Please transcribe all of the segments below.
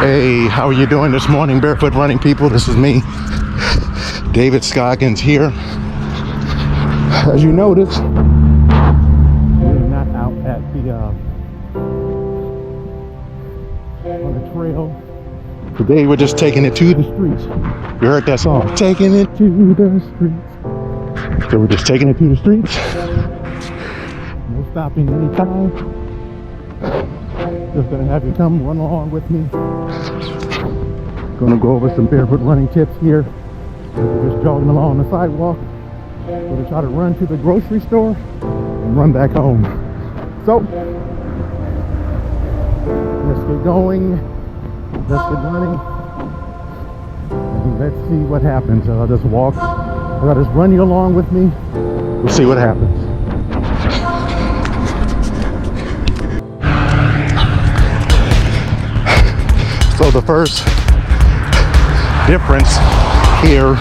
Hey, how are you doing this morning, barefoot running people? This is me, David Scoggins here. As you notice, we're not out at the on the trail. Today we're just taking it to the streets. You heard that song? Taking it to the streets. So we're just taking it to the streets. No stopping anytime. Just gonna have you come run along with me. Gonna go over some barefoot running tips here. We're just jogging along the sidewalk. Gonna try to run to the grocery store and run back home. So let's get going. Let's get running. And let's see what happens. I'll just walk. I'll just run you along with me. We'll see what happens. So the first difference here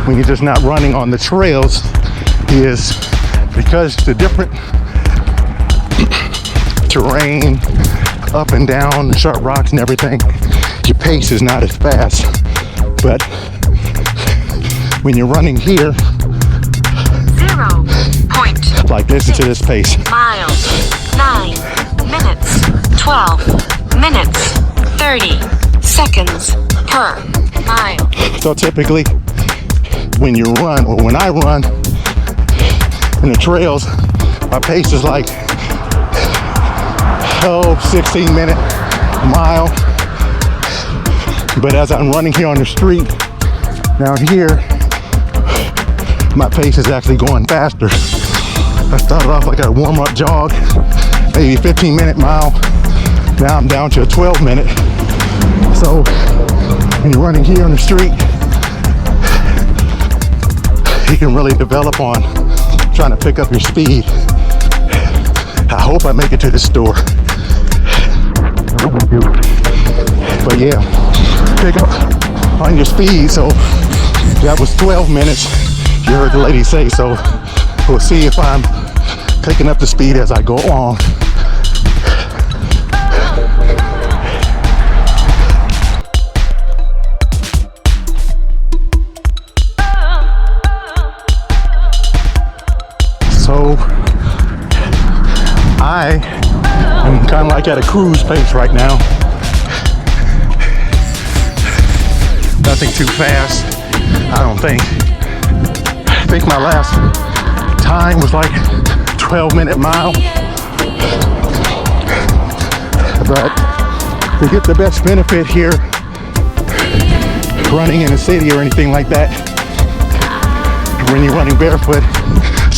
when you're just not running on the trails is because the different terrain, up and down, the sharp rocks and everything, your pace is not as fast. But when you're running here, 0. like listen to this pace. Miles, 9 minutes, 12 minutes, 30 seconds per mile. So typically when you run, or when I run in the trails, my pace is like 16 minute mile. But as I'm running here on the street down here, my pace is actually going faster. I started off like a warm-up jog, maybe 15-minute mile. Now I'm down to a 12-minute. So when you're running here on the street, you can really develop on trying to pick up your speed. I hope I make it to the store. I really do. But yeah, pick up on your speed. So that was 12 minutes. You heard the lady say, so we'll see if I'm picking up the speed as I go on. So I am kind of like at a cruise pace right now. Nothing too fast, I don't think. I think my last time was like 12-minute mile. But to get the best benefit here, running in a city or anything like that, when you're running barefoot,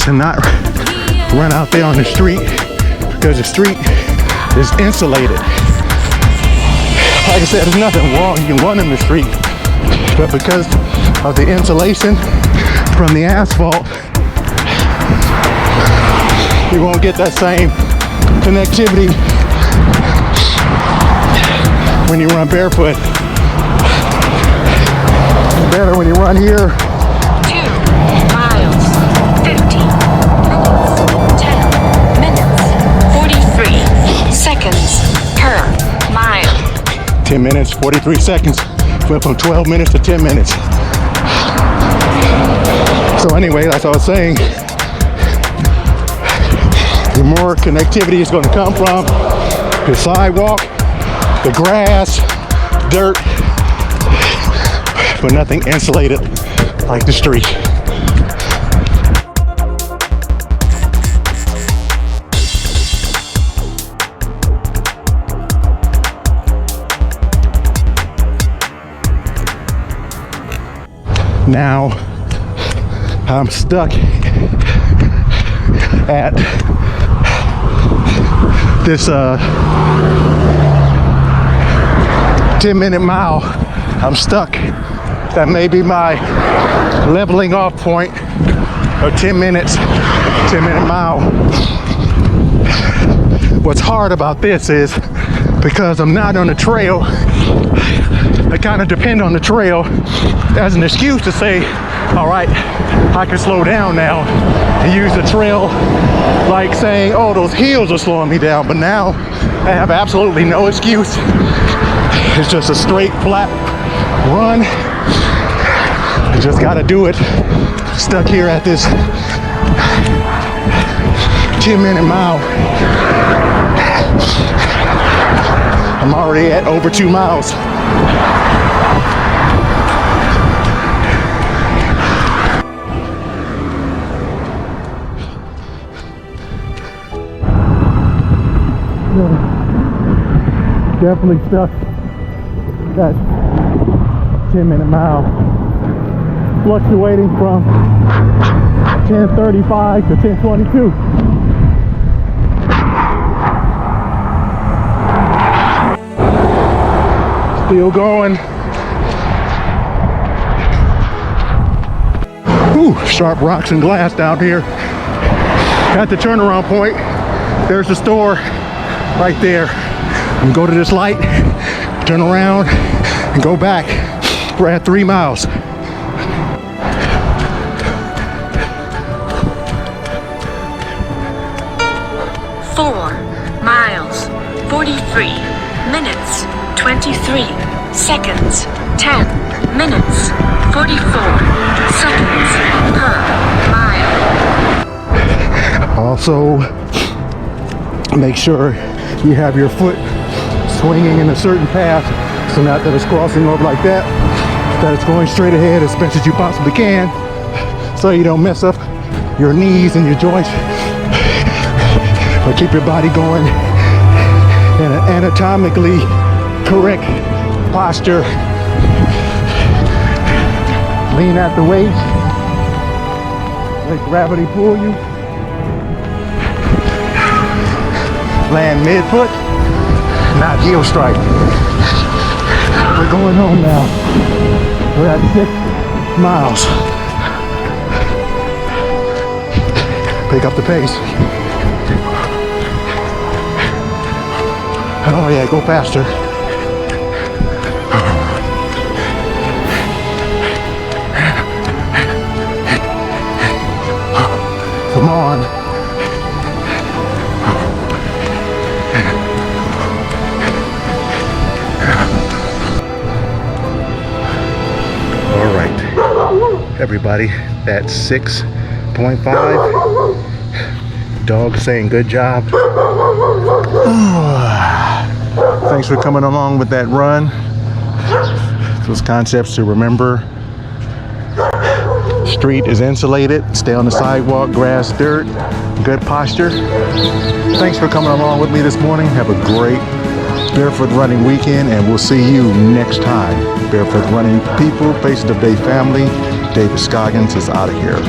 to not run out there on the street, because the street is insulated. Like I said, there's nothing wrong, you can run in the street, but because of the insulation from the asphalt, you won't get that same connectivity when you run barefoot. It's better when you run here. 2 miles, 50 minutes, 10 minutes, 43 seconds per mile. 10 minutes, 43 seconds. Went from 12 minutes to 10 minutes. So anyway, that's what I was saying. The more connectivity is going to come from the sidewalk, the grass, dirt, but nothing insulated like the street. Now I'm stuck at this 10-minute mile. I'm stuck. That may be my leveling off point of 10 minutes, 10-minute mile. What's hard about this is because I'm not on the trail, I kind of depend on the trail as an excuse to say, all right, I can slow down now, and use the trail like saying, oh, those hills are slowing me down. But now I have absolutely no excuse It's just a straight, flat run. You just gotta do it. Stuck here at this 10-minute mile. I'm already at over 2 miles. Definitely stuck that 10-minute mile, fluctuating from 10:35 to 10:22. Still going. Ooh, sharp rocks and glass down here. At the turnaround point, there's the store right there. And go to this light, turn around, and go back. We're at 3 miles. miles, 43 minutes, 23 seconds, 10 minutes, 44 seconds per mile. Also, make sure you have your foot swinging in a certain path, so not that it's crossing over like that, that it's going straight ahead as best as you possibly can, so you don't mess up your knees and your joints, but keep your body going in an anatomically correct posture. Lean at the waist, let gravity pull you, land mid-foot, not heel strike. We're going home now. We're at 6 miles. Pick up the pace. Oh yeah, go faster. Come on. All right, everybody, that's 6.5. Dog saying good job. Thanks for coming along with that run. Those concepts to remember. Street is insulated. Stay on the sidewalk, grass, dirt, good posture. Thanks for coming along with me this morning. Have a great barefoot running weekend, and we'll see you next time. Barefoot running people, Faces of Day family. David Scoggins is out of here.